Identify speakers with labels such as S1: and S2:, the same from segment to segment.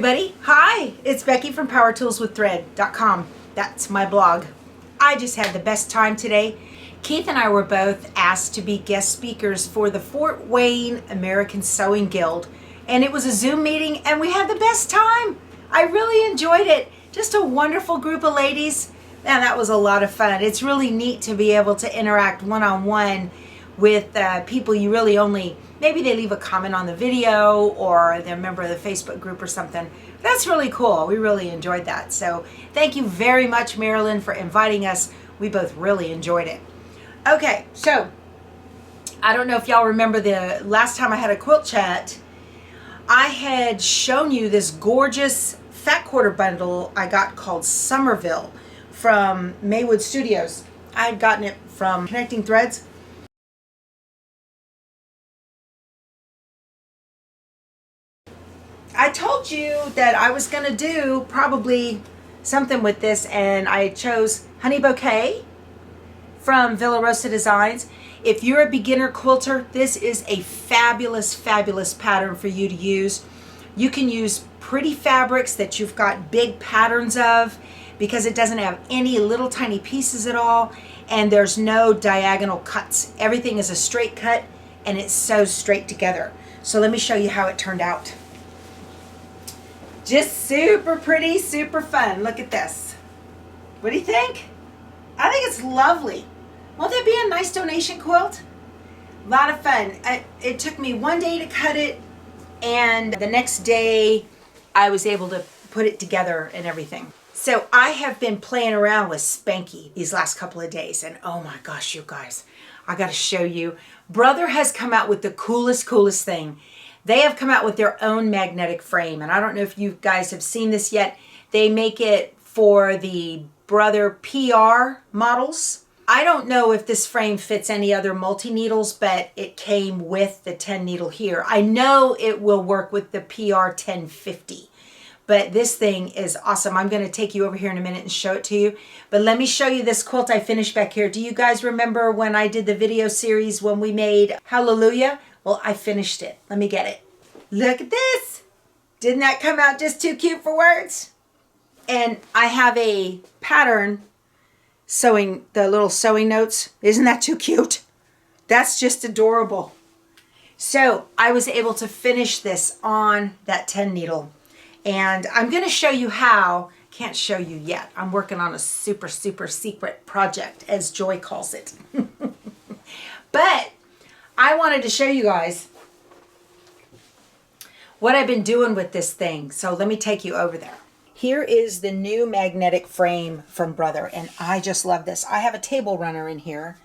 S1: everybody. Hi, it's Becky from powertoolswiththread.com. That's my blog. I just had the best time today. Keith and I were both asked to be guest speakers for the Fort Wayne American Sewing Guild, and it was a Zoom meeting and we had the best time. I really enjoyed it. Just a wonderful group of ladies, and that was a lot of fun. It's really neat to be able to interact one-on-one with people you really only, maybe they leave a comment on the video or they're a member of the Facebook group or something. That's really cool. We really enjoyed that. So thank you very much, Marilyn, for inviting us. We both really enjoyed it. Okay, so I don't know if y'all remember the last time I had a quilt chat, I had shown you this gorgeous fat quarter bundle I got called Somerville from Maywood Studios. I had gotten it from Connecting Threads. I told you that I was going to do probably something with this, and I chose Honey Bouquet from Villa Rosa Designs. If you're a beginner quilter, this is a fabulous, fabulous pattern for you to use. You can use pretty fabrics that you've got big patterns of because it doesn't have any little tiny pieces at all, and there's no diagonal cuts. Everything is a straight cut and it sews straight together. So let me show you how it turned out. Just super pretty, super fun. Look at this. What do you think? I think it's lovely. Won't that be a nice donation quilt? A lot of fun. It took me one day to cut it, and the next day I was able to put it together and everything. So I have been playing around with Spanky these last couple of days, and oh my gosh, you guys, I gotta show you. Brother has come out with the coolest thing. They have come out with their own magnetic frame, and I don't know if you guys have seen this yet. They make it for the Brother PR models. I don't know if this frame fits any other multi-needles, but it came with the 10 needle here. I know it will work with the PR1050, but this thing is awesome. I'm going to take you over here in a minute and show it to you, but let me show you this quilt I finished back here. Do you guys remember when I did the video series when we made Hallelujah? Well, I finished it. Let me get it. Look at this. Didn't that come out just too cute for words? And I have a pattern sewing the little sewing notes. Isn't that too cute? That's just adorable. So I was able to finish this on that 10 needle. And I'm going to show you how. Can't show you yet. I'm working on a super secret project, as Joy calls it. But I wanted to show you guys what I've been doing with this thing. So let me take you over there. Here is the new magnetic frame from Brother, and I just love this. I have a table runner in here,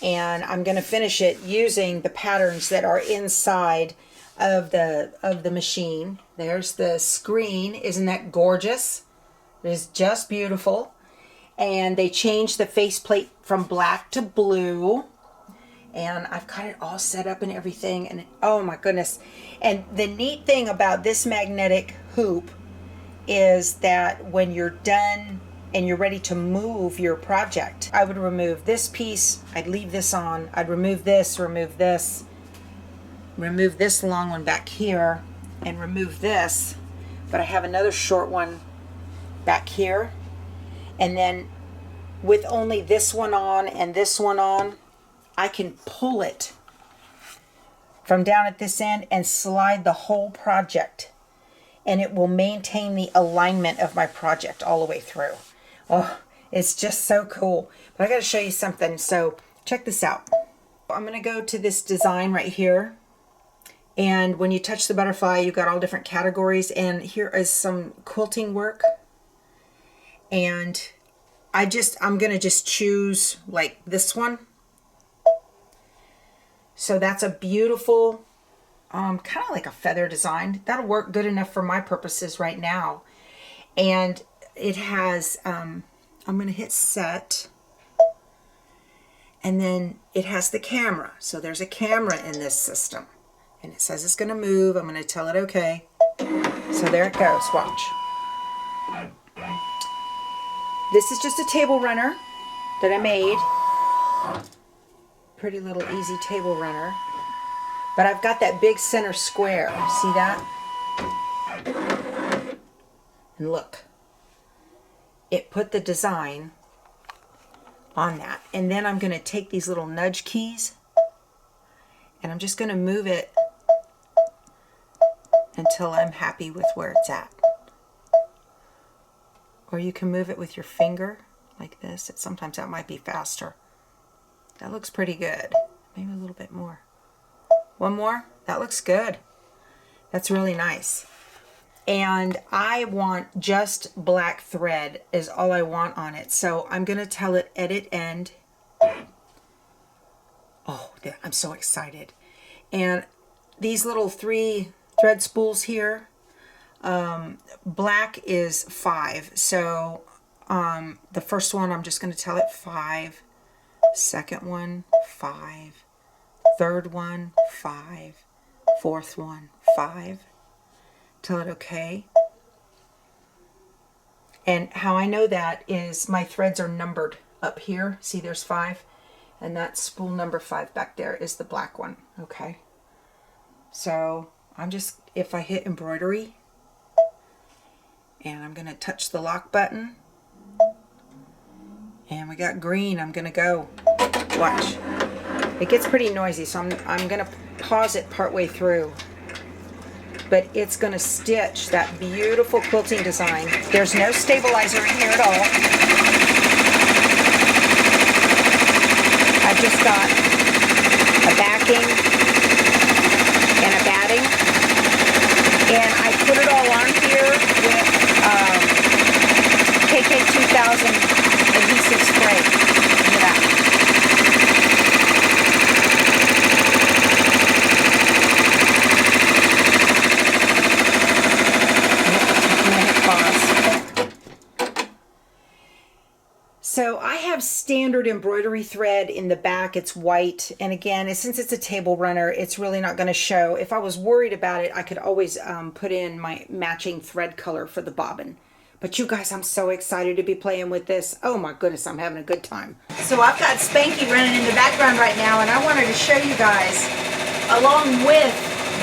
S1: and I'm going to finish it using the patterns that are inside of the machine. There's the screen. Isn't that gorgeous? It is just beautiful. And they changed the faceplate from black to blue. And I've got it all set up and everything, and oh my goodness. And the neat thing about this magnetic hoop is that when you're done and you're ready to move your project, I would remove this piece, I'd leave this on, I'd remove this long one back here, and remove this, but I have another short one back here, and then with only this one on and this one on, I can pull it from down at this end and slide the whole project, and it will maintain the alignment of my project all the way through. Oh, it's just so cool. But I got to show you something. So check this out. I'm going to go to this design right here, and when you touch the butterfly, you've got all different categories, and here is some quilting work, and I'm going to just choose like this one. So that's a beautiful, kind of like a feather design. That'll work good enough for my purposes right now. And it has, I'm going to hit set. And then it has the camera. So there's a camera in this system. And it says it's going to move. I'm going to tell it okay. So there it goes. Watch. This is just a table runner that I made. Pretty little easy table runner, but I've got that big center square. See that? And look, it put the design on that. And then I'm going to take these little nudge keys and I'm just going to move it until I'm happy with where it's at. Or you can move it with your finger like this. Sometimes that might be faster. That looks pretty good. Maybe a little bit more. One more. That looks good. That's really nice. And I want just black thread is all I want on it. So I'm going to tell it edit end. Oh, I'm so excited. And these little 3 thread spools here, black is 5. So the first one, I'm just going to tell it 5. Second one, 5. Third one, 5. Fourth one, 5. Tell it okay. And how I know that is my threads are numbered up here. See, there's 5. And that spool number 5 back there is the black one. Okay. So I'm just, if I hit embroidery, and I'm going to touch the lock button, and we got green, I'm going to go. Watch. It gets pretty noisy, so I'm going to pause it partway through. But it's going to stitch that beautiful quilting design. There's no stabilizer in here at all. I've just got a backing and a batting. And I put it all on here with KK2000 adhesive spray. Look at that. So I have standard embroidery thread in the back. It's white. And again, since it's a table runner, it's really not going to show. If I was worried about it, I could always put in my matching thread color for the bobbin. But you guys, I'm so excited to be playing with this. Oh my goodness, I'm having a good time. So I've got Spanky running in the background right now, and I wanted to show you guys, along with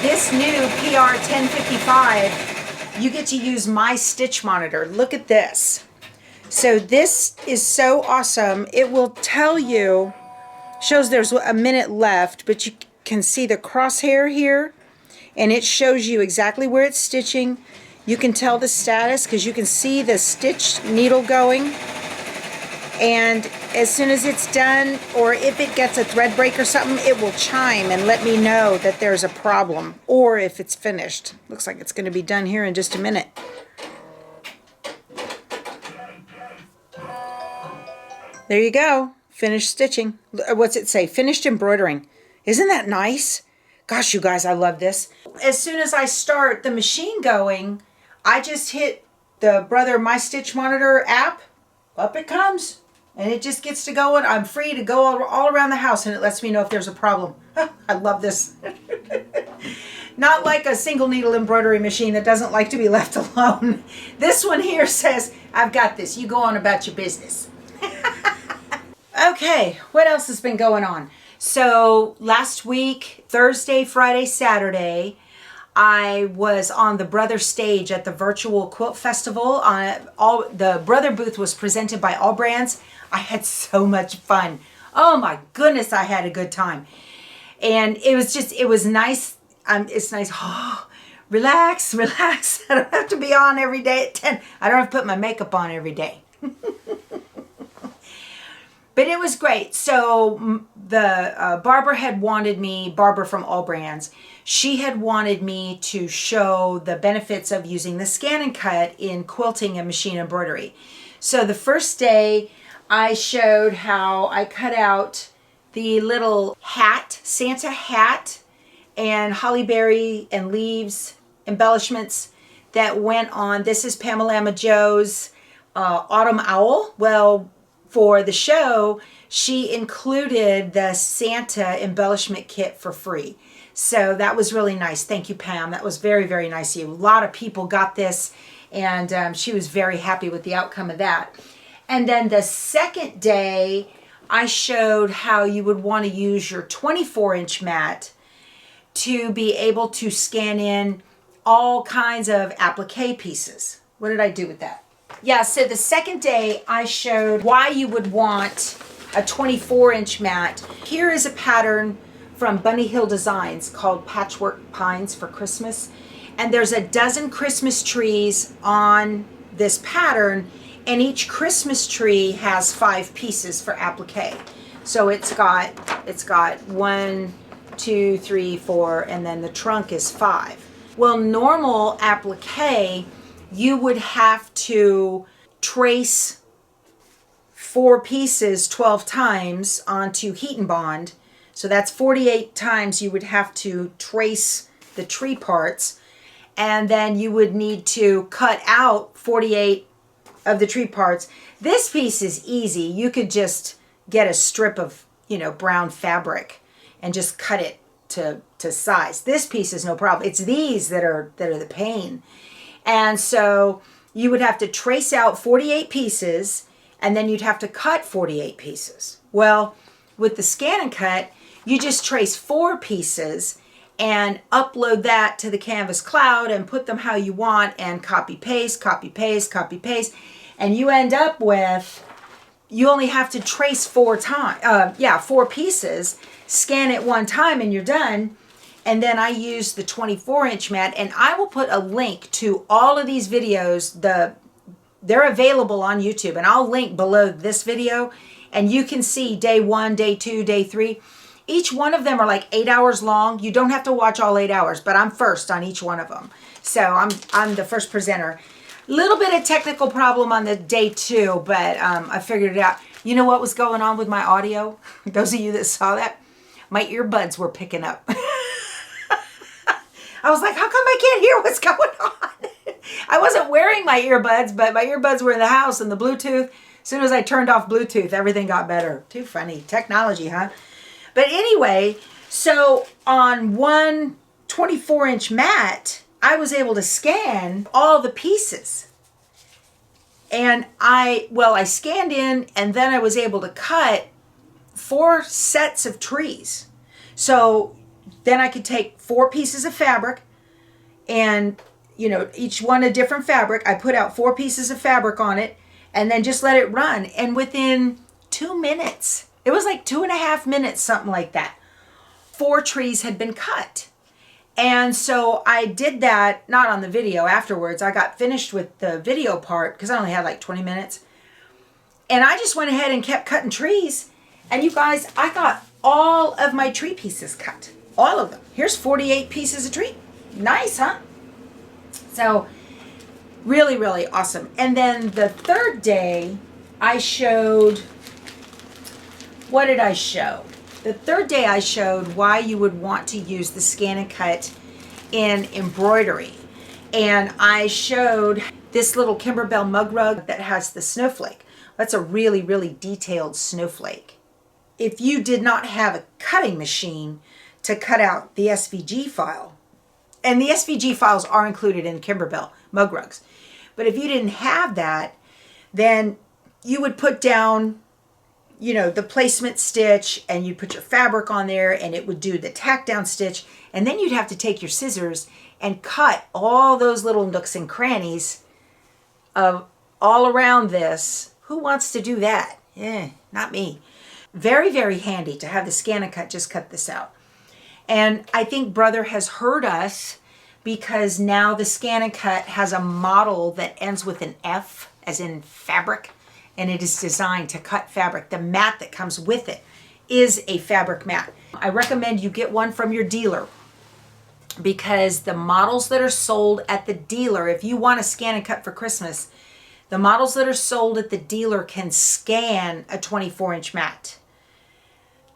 S1: this new PR1055, you get to use my stitch monitor. Look at this. So this is so awesome. It will tell you, shows there's a minute left, but you can see the crosshair here, and it shows you exactly where it's stitching. You can tell the status because you can see the stitch needle going. And as soon as it's done, or if it gets a thread break or something, it will chime and let me know that there's a problem, or if it's finished. Looks like it's going to be done here in just a minute. There you go. Finished stitching. What's it say? Finished embroidering. Isn't that nice? Gosh, you guys, I love this. As soon as I start the machine going, I just hit the Brother My Stitch Monitor app. Up it comes. And it just gets to going. I'm free to go all around the house, and it lets me know if there's a problem. I love this. Not like a single needle embroidery machine that doesn't like to be left alone. This one here says, I've got this. You go on about your business. Okay, what else has been going on? So last week, Thursday, Friday, Saturday, I was on the Brother stage at the virtual quilt festival. The Brother booth was presented by All Brands. I had so much fun. Oh my goodness, I had a good time. And it was nice. It's nice. Oh, relax. I don't have to be on every day at 10. I don't have to put my makeup on every day. But it was great. So the Barbara had wanted me, Barbara from All Brands, she had wanted me to show the benefits of using the scan and cut in quilting and machine embroidery. So the first day I showed how I cut out the little hat, Santa hat, and holly berry and leaves embellishments that went on. This is Pamela Joe's Autumn Owl. Well, for the show, she included the Santa embellishment kit for free. So that was really nice. Thank you, Pam. That was very, very nice of you. A lot of people got this, and she was very happy with the outcome of that. And then the second day, I showed how you would want to use your 24-inch mat to be able to scan in all kinds of applique pieces. What did I do with that? Yeah, so the second day I showed why you would want a 24-inch mat. Here is a pattern from Bunny Hill Designs called Patchwork Pines for Christmas. And there's a dozen Christmas trees on this pattern, and each Christmas tree has 5 pieces for applique. So it's got 1, 2, 3, 4, and then the trunk is 5. Well, normal applique, you would have to trace 4 pieces 12 times onto heat and bond. So that's 48 times you would have to trace the tree parts. And then you would need to cut out 48 of the tree parts. This piece is easy. You could just get a strip of, brown fabric and just cut it to size. This piece is no problem. It's these that are the pain. And so you would have to trace out 48 pieces, and then you'd have to cut 48 pieces. Well, with the scan and cut, you just trace 4 pieces and upload that to the Canvas cloud and put them how you want and copy paste, copy paste, copy paste. And you end up with, you only have to trace 4 pieces, scan it 1 time and you're done. And then I use the 24-inch mat, and I will put a link to all of these videos. They're available on YouTube, and I'll link below this video, and you can see day 1, day 2, day 3. Each one of them are like 8 hours long. You don't have to watch all 8 hours, but I'm first on each one of them. So I'm the first presenter. Little bit of technical problem on the day 2, but I figured it out. You know what was going on with my audio? Those of you that saw that, my earbuds were picking up. I was like, how come I can't hear what's going on? I wasn't wearing my earbuds, but my earbuds were in the house, and the Bluetooth, as soon as I turned off Bluetooth, everything got better. Too funny. Technology, huh? But anyway, so on one 24-inch mat, I was able to scan all the pieces. And I scanned in, and then I was able to cut 4 sets of trees. So then I could take 4 pieces of fabric, and each one a different fabric. I put out 4 pieces of fabric on it, and then just let it run. And within 2 minutes, it was like 2.5 minutes, something like that, 4 trees had been cut. And so I did that, not on the video, afterwards. I got finished with the video part because I only had like 20 minutes. And I just went ahead and kept cutting trees. And you guys, I got all of my tree pieces cut. All of them. Here's 48 pieces of tree. Nice, huh? So really, really awesome. And then the third day, I showed, what did I show? The third day I showed why you would want to use the scan and cut in embroidery. And I showed this little Kimberbell mug rug that has the snowflake. That's a really, really detailed snowflake. If you did not have a cutting machine to cut out the SVG file, and the SVG files are included in Kimberbell mug rugs, but if you didn't have that, then you would put down the placement stitch, and you'd put your fabric on there, and it would do the tack down stitch, and then you'd have to take your scissors and cut all those little nooks and crannies of all around this. Who wants to do that? Not me. Very, very handy to have the scan and cut, just cut this out. And I think Brother has heard us, because now the scan and cut has a model that ends with an F, as in fabric, and it is designed to cut fabric. The mat that comes with it is a fabric mat. I recommend you get one from your dealer, because the models that are sold at the dealer, if you want a scan and cut for Christmas, the models that are sold at the dealer can scan a 24-inch mat.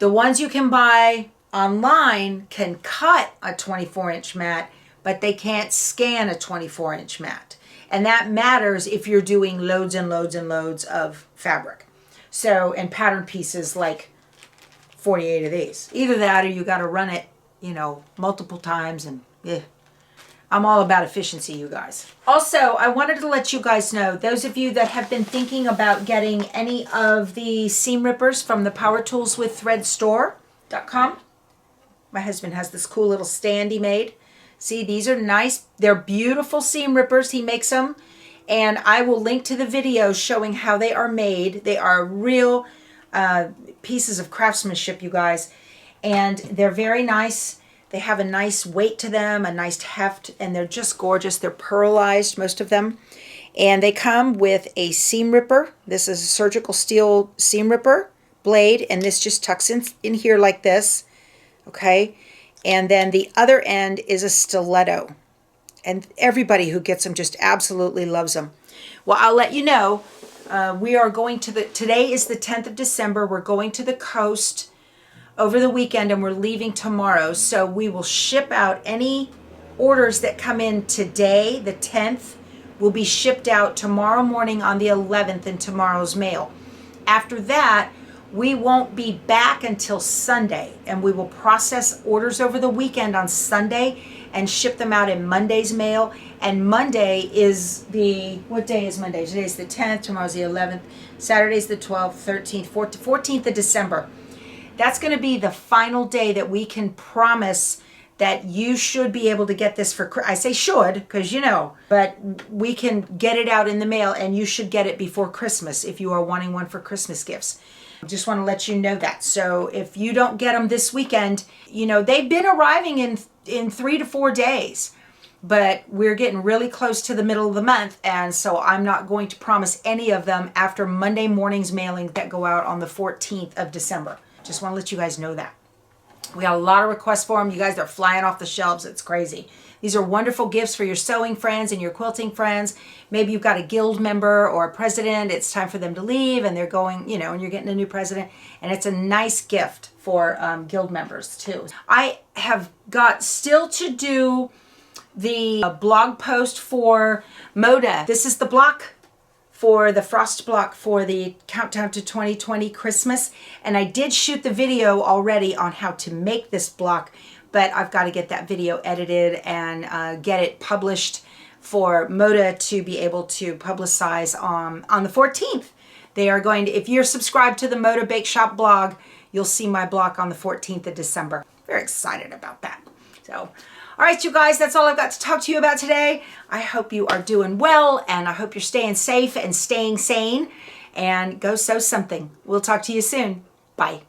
S1: The ones you can buy online can cut a 24-inch mat, but they can't scan a 24-inch mat. And that matters if you're doing loads and loads and loads of fabric. So, and pattern pieces like 48 of these. Either that, or you got to run it, multiple times, and I'm all about efficiency, you guys. Also, I wanted to let you guys know, those of you that have been thinking about getting any of the seam rippers from the powertoolswiththread store.com. My husband has this cool little stand he made. See, these are nice. They're beautiful seam rippers. He makes them, And I will link to the video showing how they are made. They are real pieces of craftsmanship, you guys. And they're very nice. They have a nice weight to them, a nice heft, and they're just gorgeous. They're pearlized, most of them. And they come with a seam ripper. This is a surgical steel seam ripper blade, and this just tucks in here like this, okay? And then the other end is a stiletto. And everybody who gets them just absolutely loves them. Well, I'll let you know. We are going to today is the 10th of December. We're going to the coast over the weekend, and we're leaving tomorrow. So we will ship out any orders that come in today, the 10th, will be shipped out tomorrow morning on the 11th in tomorrow's mail. After that, we won't be back until Sunday, and we will process orders over the weekend on Sunday and ship them out in Monday's mail. And Monday is what day is Monday? Today's the 10th, tomorrow's the 11th, Saturday's the 12th, 13th, 14th of December. That's going to be the final day that we can promise that you should be able to get this for, I say should, because you know, but we can get it out in the mail, and you should get it before Christmas if you are wanting one for Christmas gifts. I just want to let you know that. So if you don't get them this weekend, you know, they've been arriving in 3 to 4 days, but we're getting really close to the middle of the month, and so I'm not going to promise any of them after Monday morning's mailing that go out on the 14th of December. Just want to let you guys know that. We got a lot of requests for them. You guys are flying off the shelves. It's crazy. These are wonderful gifts for your sewing friends and your quilting friends. Maybe you've got a guild member or a president. It's time for them to leave, and they're going, you know, and you're getting a new president. And it's a nice gift for guild members too. I have got still to do the blog post for Moda. This is the block for the frost block for the Countdown to 2020 Christmas. And I did shoot the video already on how to make this block, but I've got to get that video edited and get it published for Moda to be able to publicize on the 14th. They are going to, if you're subscribed to the Moda Bake Shop blog, you'll see my block on the 14th of December. Very excited about that. So, all right, you guys, that's all I've got to talk to you about today. I hope you are doing well, and I hope you're staying safe and staying sane, and go sew something. We'll talk to you soon. Bye.